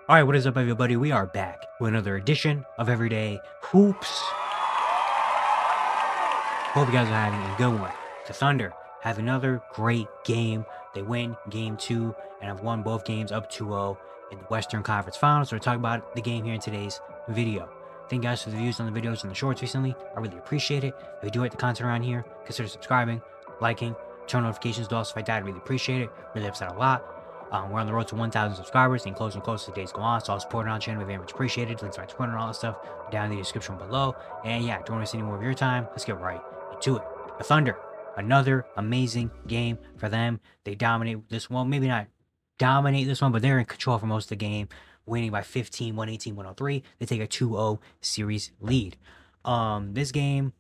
Alright, what is up, everybody? We are back with another edition of Everyday Hoops. Hope you guys are having a good one. The Thunder have another great game. They win game 2 and have won both games up 2-0 in the Western Conference Finals. So we're talking about the game here in today's video. Thank you guys for the views on the videos and the shorts recently. I really appreciate it. If you do like the content around here, consider subscribing, liking, turn notifications to all stuff like that. I really appreciate it. Really helps out a lot. We're on the road to 1,000 subscribers, and closer and closer as the days go on. So all support on the channel, we very much appreciated. Links to my Twitter and all that stuff down in the description below. And yeah, don't want to waste any more of your time. Let's get right into it. The Thunder, another amazing game for them. They dominate this one. Maybe not dominate this one, but they're in control for most of the game, winning by 15, 118, 103. They take a 2-0 series lead. This game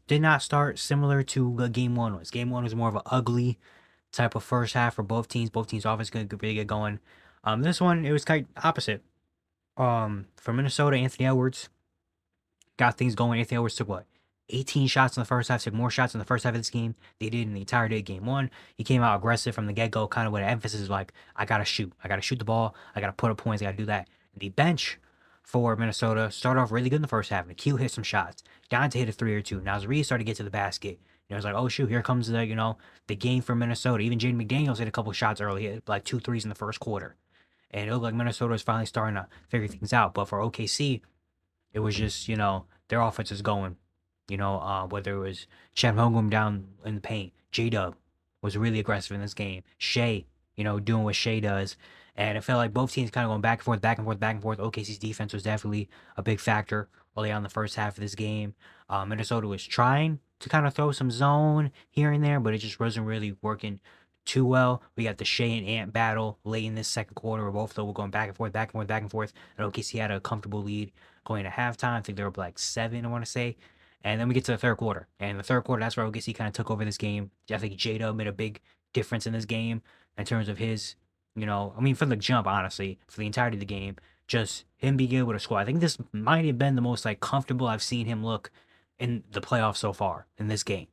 did not start similar to game 1 was. Game 1 was more of an ugly type of first half for both teams. Both teams' offense could really get going. This one, it was kind of opposite. For Minnesota, Anthony Edwards got things going. Anthony Edwards took 18 shots in the first half, took more shots in the first half of this game they did in the entire day of game 1. He came out aggressive from the get-go, kind of with an emphasis like, I gotta shoot the ball, I gotta put up points, I gotta do that. The bench for Minnesota started off really good in the first half. Nikhil hit some shots. Dante hit a 3 or 2. Now Reed started to get to the basket. And it was like, oh shoot, here comes the game for Minnesota. Even Jaden McDaniels hit a couple shots early, hit like 2 threes in the first quarter. And it looked like Minnesota was finally starting to figure things out. But for OKC, it was just, their offense is going. Whether it was Chet Holmgren down in the paint, J-Dub was really aggressive in this game. Shea, doing what Shea does. And it felt like both teams kind of going back and forth, back and forth, back and forth. OKC's defense was definitely a big factor early on in the first half of this game. Minnesota was trying to kind of throw some zone here and there, but it just wasn't really working too well. We got the Shea and Ant battle late in this second quarter where both of them were going back and forth, back and forth, back and forth. And OKC had a comfortable lead going to halftime. I think they were up like 7, I want to say. And then we get to the third quarter. And in the third quarter, that's where OKC kind of took over this game. I think J-Dub made a big difference in this game in terms of his, from the jump, honestly, for the entirety of the game, just him being able to score. I think this might have been the most comfortable I've seen him look in the playoffs so far in this game.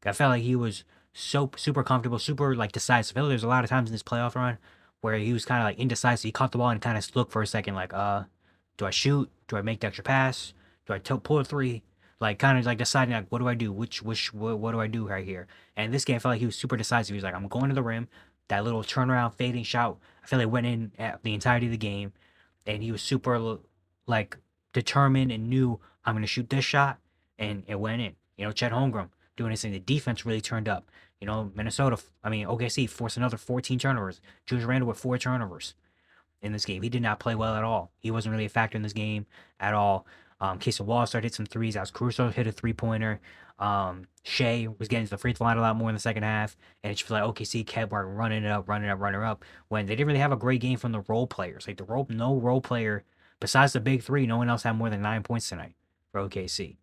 I felt like he was so super comfortable, super decisive. I feel like there's a lot of times in this playoff run where he was kind of indecisive. He caught the ball and kind of looked for a second, do I shoot? Do I make the extra pass? Do I pull a 3? Kind of deciding what do I do? What do I do right here? And this game, I felt like he was super decisive. He was like, I'm going to the rim. That little turnaround fading shot, I feel like went in at the entirety of the game, and he was super determined and knew I'm gonna shoot this shot, and it went in. Chet Holmgren doing his thing. The defense really turned up. OKC forced another 14 turnovers. Julius Randle with 4 turnovers in this game. He did not play well at all. He wasn't really a factor in this game at all. Case of Wall started hit some threes. Alex Caruso hit a 3-pointer. Shea was getting to the free throw line a lot more in the second half. And it's just like OKC kept running it up, when they didn't really have a great game from the role players. No role player, besides the big 3, no one else had more than 9 points tonight for OKC.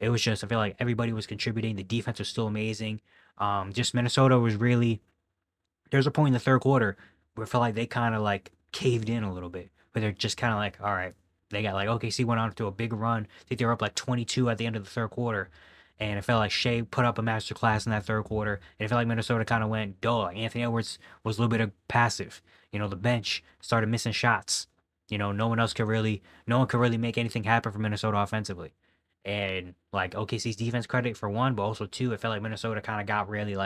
It was just, I feel like everybody was contributing. The defense was still amazing. Just Minnesota was really, there was a point in the third quarter where it felt like they kind of caved in a little bit. But they're just kind of all right. They got OKC went on to a big run. I think they were up 22 at the end of the third quarter. And it felt like Shea put up a masterclass in that third quarter. And it felt like Minnesota kind of went dull. Anthony Edwards was a little bit of passive. The bench started missing shots. No one could really make anything happen for Minnesota offensively. And OKC's defense credit for 1, but also 2, it felt like Minnesota kind of got really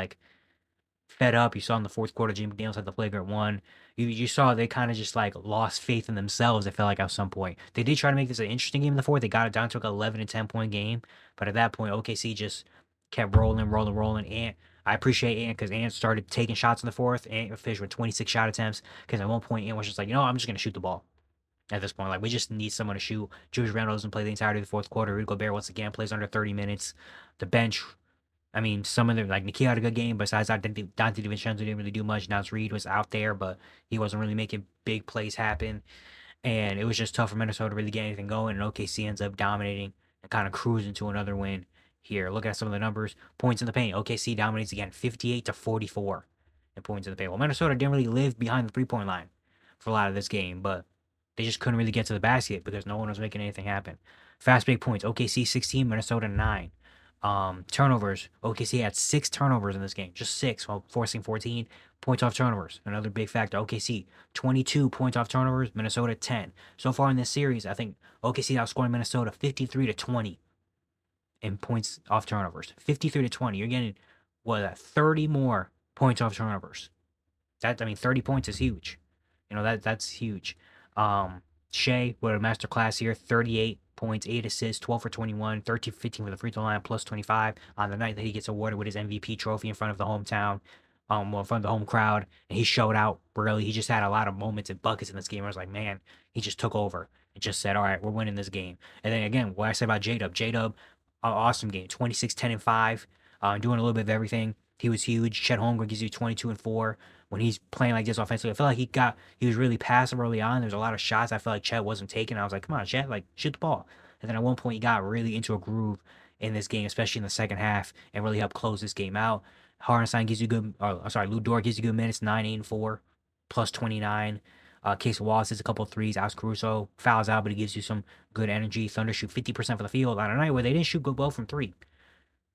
fed up. You saw in the fourth quarter, Jim McDaniels had the flagrant 1. You saw they kind of just lost faith in themselves. It felt like at some point they did try to make this an interesting game in the fourth. They got it down to 11 and 10-point game, but at that point OKC just kept rolling. And I appreciate Ant because Ant started taking shots in the fourth. Ant finished with 26 shot attempts because at one point Ant was just I'm just gonna shoot the ball. At this point, we just need someone to shoot. Julius Randle doesn't play the entirety of the fourth quarter. Rudy Gobert once again plays under 30 minutes. The bench, some of them, Nikhil had a good game. Besides that, Dante DiVincenzo didn't really do much. Naz Reid was out there, but he wasn't really making big plays happen. And it was just tough for Minnesota to really get anything going. And OKC ends up dominating and kind of cruising to another win here. Look at some of the numbers. Points in the paint. OKC dominates again, 58-44 in points in the paint. Well, Minnesota didn't really live behind the 3-point line for a lot of this game, but they just couldn't really get to the basket because no one was making anything happen. Fast break points. OKC 16, Minnesota 9. Turnovers. OKC had 6 turnovers in this game, just 6 while forcing 14. points off turnovers, another big factor. OKC, 22 points off turnovers, Minnesota 10. So far in this series, I think OKC outscoring Minnesota 53 to 20 in points off turnovers. 53 to 20. You're getting what 30 more points off turnovers. 30 points is huge. That's huge. Shea with a master class here, 38 points, 8 assists, 12 for 21, 13 for 15 for the free throw line, plus 25 on the night that he gets awarded with his MVP trophy in front of the hometown, in front of the home crowd. And he showed out, really. He just had a lot of moments and buckets in this game. I was like, man, he just took over and just said, all right, we're winning this game. And then again, what I said about J-Dub, awesome game, 26, 10, and 5, doing a little bit of everything. He was huge. Chet Holmgren gives you 22 and 4. When he's playing like this offensively, I feel like he was really passive early on. There's a lot of shots I feel like Chet wasn't taking. I was like, come on, Chet, like shoot the ball. And then at one point he got really into a groove in this game, especially in the second half, and really helped close this game out. Hartenstein gives you good, Lou Dort gives you good minutes, 9, 8, and 4, plus 29. Case Wallace hits a couple of threes. Alex Caruso fouls out, but he gives you some good energy. Thunder shoot 50% for the field on a night where they didn't shoot good well from 3.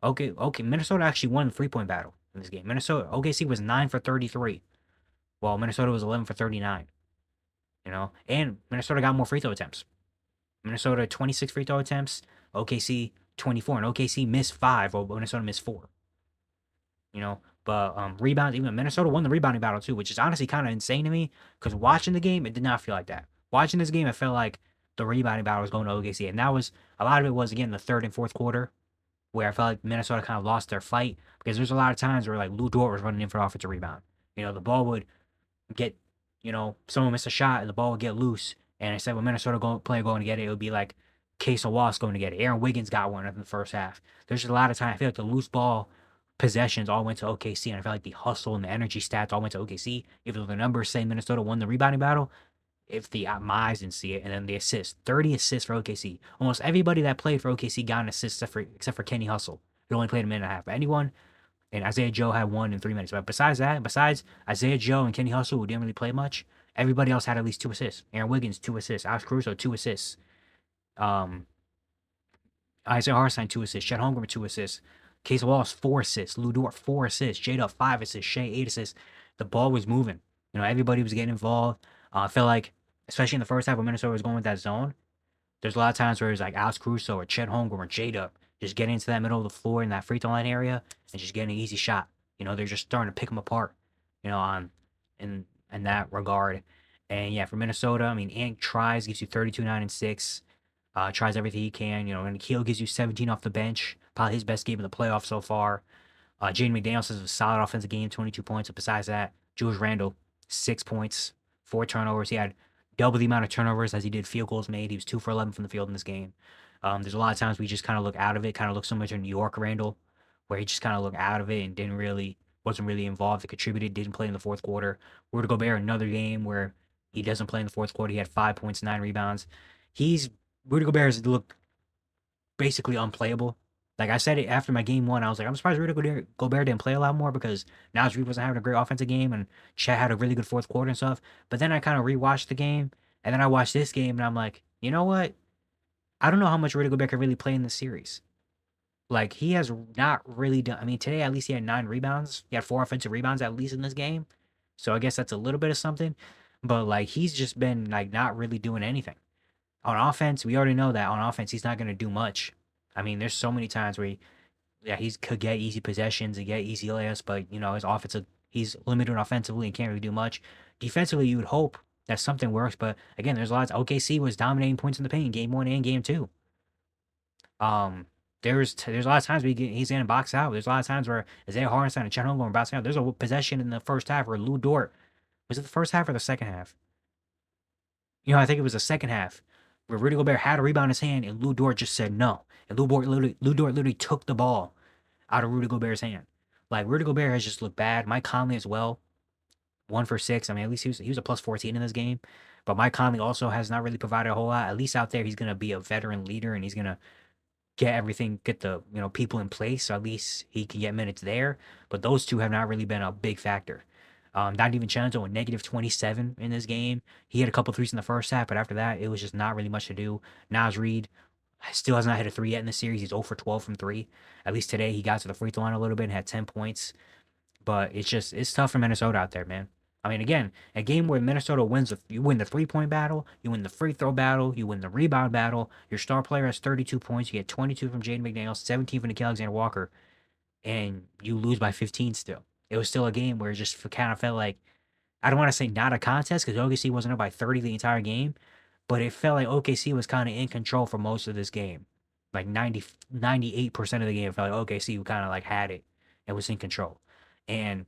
Okay. Minnesota actually won the 3-point battle in this game. OKC was 9 for 33, while Minnesota was 11 for 39. And Minnesota got more free throw attempts. Minnesota 26 free throw attempts, OKC 24, and OKC missed 5, while Minnesota missed 4. But rebounds, even Minnesota won the rebounding battle too, which is honestly kind of insane to me, because watching the game, it did not feel like that. Watching this game, it felt like the rebounding battle was going to OKC, and a lot of it was, again, the third and fourth quarter, where I felt like Minnesota kind of lost their fight, because there's a lot of times where like Lou Dort was running in for offensive rebound. The ball would get, someone miss a shot and the ball would get loose, and instead of a Minnesota player going to get it, it would be like Case Wallace going to get it. Aaron Wiggins got one in the first half. There's a lot of time I feel like the loose ball possessions all went to OKC, and I feel like the hustle and the energy stats all went to OKC. Even though the numbers say Minnesota won the rebounding battle, if my eyes didn't see it. And then the assists, 30 assists for OKC. Almost everybody that played for OKC got an assist except for Kenny Hustle, who only played a minute and a half. But anyone, and Isaiah Joe had 1 in 3 minutes. But besides Isaiah Joe and Kenny Hustle, who didn't really play much, everybody else had at least 2 assists. Aaron Wiggins, 2 assists. Alex Caruso, 2 assists. Isaiah Hartenstein, 2 assists. Chet Holmgren, 2 assists. Case Wallace, 4 assists. Lou Dort, 4 assists. J-Dub, 5 assists. Shea, 8 assists. The ball was moving. Everybody was getting involved. I feel like, especially in the first half when Minnesota was going with that zone, there's a lot of times where it's like Alex Caruso or Chet Holmgren or J-Dub just getting into that middle of the floor in that free throw line area and just getting an easy shot. They're just starting to pick them apart, in that regard. And yeah, for Minnesota, Ant tries, gives you 32, 9, and 6. Tries everything he can. And Nikhil gives you 17 off the bench. Probably his best game of the playoffs so far. Jaden McDaniels has a solid offensive game, 22 points. But besides that, Julius Randle, 6 points, 4 turnovers. He had double the amount of turnovers as he did field goals made. He was 2 for 11 from the field in this game. There's a lot of times we just kind of look out of it, kind of look similar to New York Randle, where he just kind of looked out of it and wasn't really involved. He contributed, didn't play in the fourth quarter. Rudy Gobert, another game where he doesn't play in the fourth quarter. He had 5 points, 9 rebounds. Rudy Gobert has looked basically unplayable. Like I said it after my game 1, I was like, I'm surprised Rudy Gobert didn't play a lot more, because Naz Reid wasn't having a great offensive game and Chet had a really good fourth quarter and stuff. But then I kind of rewatched the game, and then I watched this game, and I'm like, you know what? I don't know how much Rudy Gobert could really play in this series. Like, he has not really done. Today at least he had 9 rebounds. He had 4 offensive rebounds at least in this game. So I guess that's a little bit of something. But like, he's just been like not really doing anything. On offense, we already know that on offense he's not going to do much. There's so many times where he could get easy possessions and get easy layups, but his offensive, he's limited offensively and can't really do much. Defensively, you would hope that something works, but again, there's lots. OKC was dominating points in the paint, game 1 and game 2. There's a lot of times he's getting boxed out. There's a lot of times where Isaiah Hartenstein and Chet Holmgren are boxing out. There's a possession in the first half where Lou Dort, was it the first half or the second half? I think it was the second half, where Rudy Gobert had a rebound in his hand and Lou Dort just said no. And Lou Dort literally took the ball out of Rudy Gobert's hand. Like, Rudy Gobert has just looked bad. Mike Conley as well, 1 for 6. At least he was a plus 14 in this game. But Mike Conley also has not really provided a whole lot. At least out there, he's going to be a veteran leader, and he's going to get the people in place, so at least he can get minutes there. But those two have not really been a big factor. Not even Vincenzo with negative 27 in this game. He had a couple threes in the first half, but after that, it was just not really much to do. Naz Reid still has not hit a 3 yet in the series. He's 0 for 12 from 3. At least today, he got to the free throw line a little bit and had 10 points. But it's tough for Minnesota out there, man. I mean, again, a game where Minnesota wins, you win the 3-point battle, you win the free throw battle, you win the rebound battle. Your star player has 32 points. You get 22 from Jaden McDaniels, 17 from Nikhil Alexander Walker, and you lose by 15 still. It was still a game where it just kind of felt like, I don't want to say not a contest because OKC wasn't up by 30 the entire game, but it felt like OKC was kind of in control for most of this game. Like 98% of the game, it felt like OKC kind of like had it and was in control. And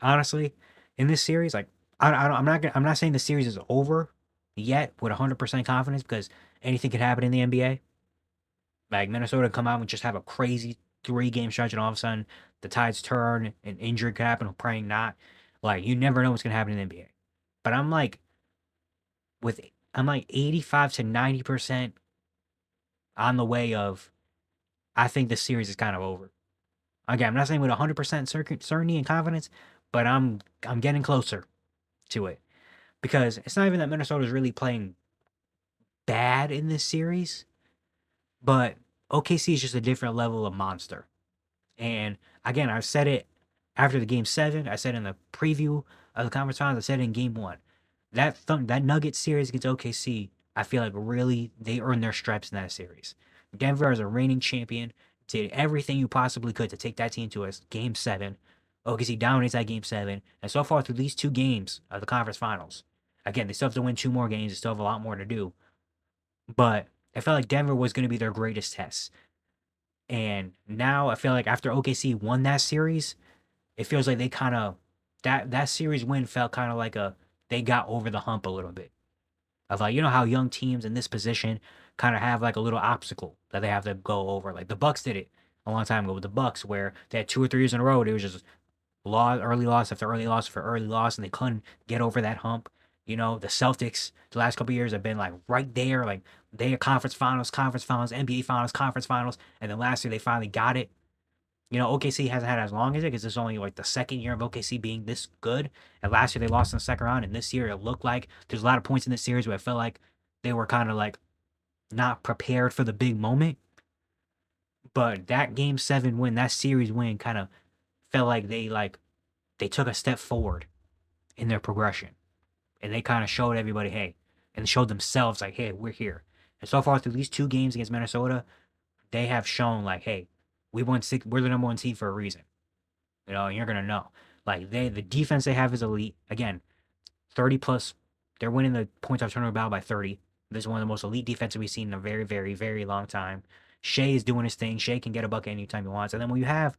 honestly, in this series, like I'm not saying the series is over yet with 100% confidence because anything could happen in the NBA. Like Minnesota come out and just have a crazy 3-game stretch, and all of a sudden the tides turn and injury could happen. I'm praying not. Like you never know what's gonna happen in the NBA. But I'm like 85 to 90% on the way of I think the series is kind of over. Again, I'm not saying with 100% certainty and confidence, but I'm getting closer to it because it's not even that Minnesota is really playing bad in this series, but OKC is just a different level of monster. And again, I said it after the game 7. I said in the preview of the conference finals. I said it in game 1. That Nuggets series against OKC, I feel like really they earned their stripes in that series. Denver as a reigning champion did everything you possibly could to take that team to a game 7. OKC dominates that game 7, and so far through these 2 games of the conference finals, again they still have to win 2 more games. They still have a lot more to do, but I felt like Denver was going to be their greatest test. And now I feel like after OKC won that series, it feels like they kind of that series win felt kind of like they got over the hump a little bit. Of like, you know how young teams in this position kind of have like a little obstacle that they have to go over. Like the Bucks did it a long time ago with the Bucks, where they had 2 or 3 years in a row. It was just early loss after early loss for early loss, and they couldn't get over that hump. You know, the Celtics the last couple years have been like right there, like they are conference finals, NBA finals, conference finals, and then last year they finally got it. You know, OKC hasn't had as long as it because it's only like the second year of OKC being this good. And last year they lost in the second round, and this year it looked like there's a lot of points in this series where I felt like they were kind of like not prepared for the big moment. But that game 7 win, that series win, kind of felt like they took a step forward in their progression, and they kind of showed everybody, hey, and showed themselves like, hey, we're here. And so far through these 2 games against Minnesota, they have shown like, hey, we're the number 1 team for a reason. You know, and you're gonna know. Like the defense they have is elite. Again, 30 plus. They're winning the points off turnover battle by 30. This is one of the most elite defenses we've seen in a very, very, very long time. Shea is doing his thing. Shea can get a bucket anytime he wants. And then when you have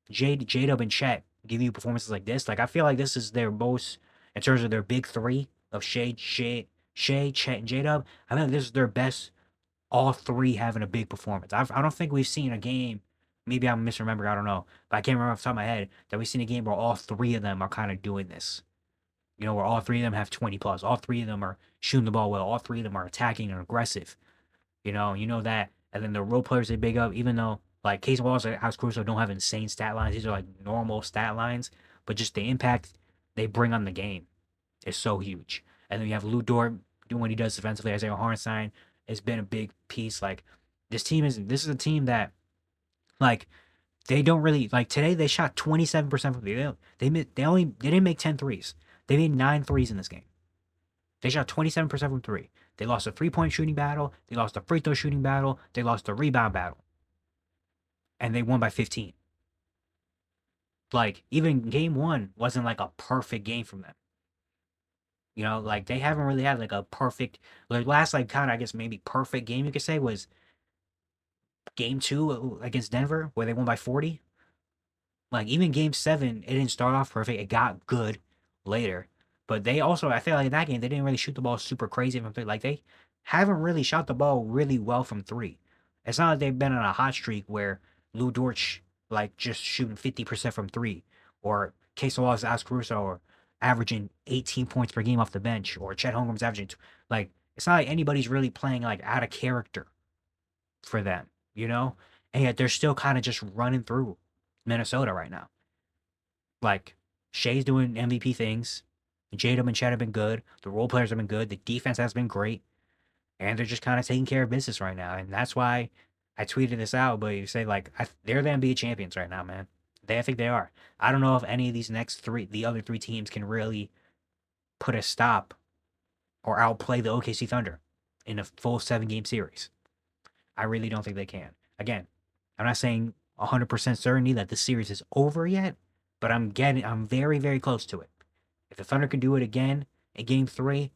J-Dub and Chet give you performances like this, like I feel like this is their most, in terms of their big 3 of Shea, Chet, and J-Dub, I think this is their best, all 3 having a big performance. I don't think we've seen a game, maybe I'm misremembering, I don't know, but I can't remember off the top of my head, that we've seen a game where all 3 of them are kind of doing this. You know, where all 3 of them have 20 plus. All 3 of them are shooting the ball well. All 3 of them are attacking and aggressive. You know that. And then the role players they big up, even though like Case Wallace and Alex Caruso don't have insane stat lines. These are like normal stat lines, but just the impact they bring on the game is so huge. And then you have Lou Dort doing what he does defensively. Isaiah Hartenstein has been a big piece. Like this is a team that like they don't really like today. They shot 27% from the they didn't make 10 threes. They made 9 threes in this game. They shot 27% from 3. They lost a 3-point shooting battle. They lost a free throw shooting battle. They lost a rebound battle. And they won by 15. Like, even game 1 wasn't like a perfect game from them. You know, like they haven't really had like a perfect, like last like kind of I guess maybe perfect game you could say was game 2 against Denver where they won by 40. Like even game 7, it didn't start off perfect. It got good later. But they also, I feel like in that game, they didn't really shoot the ball super crazy from 3. Like they haven't really shot the ball really well from 3. It's not like they've been on a hot streak where Lou Dort like just shooting 50% from 3, or Case Wallace, Alex Caruso, or averaging 18 points per game off the bench, or Chet Holmgren's averaging like it's not like anybody's really playing like out of character for them, you know? And yet they're still kind of just running through Minnesota right now. Like Shea's doing MVP things. J-Dub and Chet have been good. The role players have been good. The defense has been great. And they're just kind of taking care of business right now. And that's why I tweeted this out. But you say, like, they're the NBA champions right now, man. I think they are. I don't know if any of these the other three teams can really put a stop or outplay the OKC Thunder in a full 7 game series. I really don't think they can. Again, I'm not saying 100% certainty that the series is over yet, but I'm very, very close to it. If the Thunder can do it again in game three,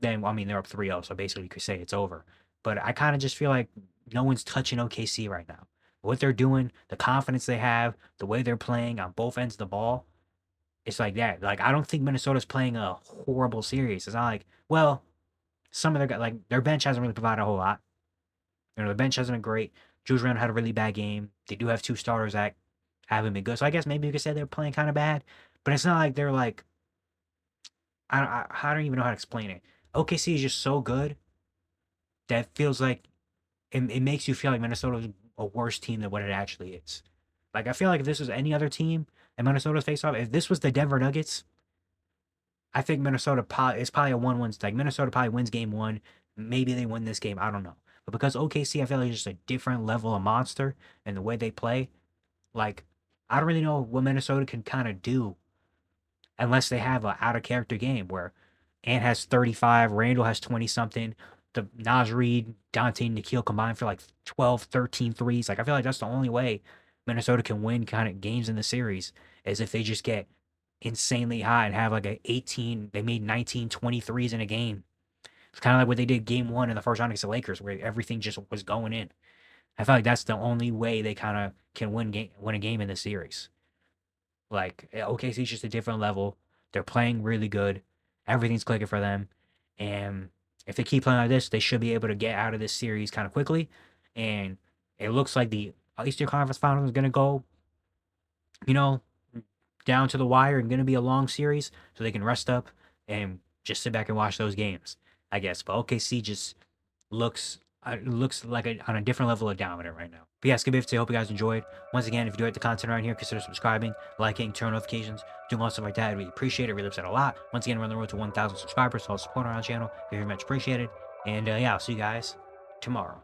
then, I mean, they're up 3-0, so basically you could say it's over. But I kind of just feel like no one's touching OKC right now. What they're doing, the confidence they have, the way they're playing on both ends of the ball, it's like that. Like, I don't think Minnesota's playing a horrible series. It's not like, well, some of their guys, like, their bench hasn't really provided a whole lot. The bench hasn't been great. Jules Randle had a really bad game. They do have two starters that haven't been good. So I guess maybe you could say they're playing kind of bad. But it's not like they're like, I don't even know how to explain it. OKC is just so good that feels like it makes you feel like Minnesota's a worse team than what it actually is. Like, I feel like if this was any other team and Minnesota's face off, if this was the Denver Nuggets, I think Minnesota it's probably a 1-1. Like, Minnesota probably wins game one. Maybe they win this game. I don't know. But because OKC, I feel like it's just a different level of monster and the way they play. Like, I don't really know what Minnesota can kind of do unless they have an out of character game where Ant has 35, Randall has 20 something, the Naz Reid, Dante, and Nikhil combined for like 12, 13 threes. Like, I feel like that's the only way Minnesota can win kind of games in the series is if they just get insanely high and have like they made 19, 20 threes in a game. It's kind of like what they did game one in the first round against the Lakers where everything just was going in. I feel like that's the only way they kind of can win a game in the series. Like, OKC is just a different level. They're playing really good. Everything's clicking for them. And if they keep playing like this, they should be able to get out of this series kind of quickly. And it looks like the Eastern Conference Finals is going to go, you know, down to the wire and going to be a long series so they can rest up and just sit back and watch those games, I guess. But OKC just looks like on a different level of dominant right now. But yeah, it's gonna be it today. Hope you guys enjoyed. Once again, if you enjoyed the content around here, consider subscribing, liking, turn notifications, doing all stuff like that. I really appreciate it. Really upset a lot. Once again, we're on the road to 1,000 subscribers, so I'll support our channel. Very much appreciated. And yeah, I'll see you guys tomorrow.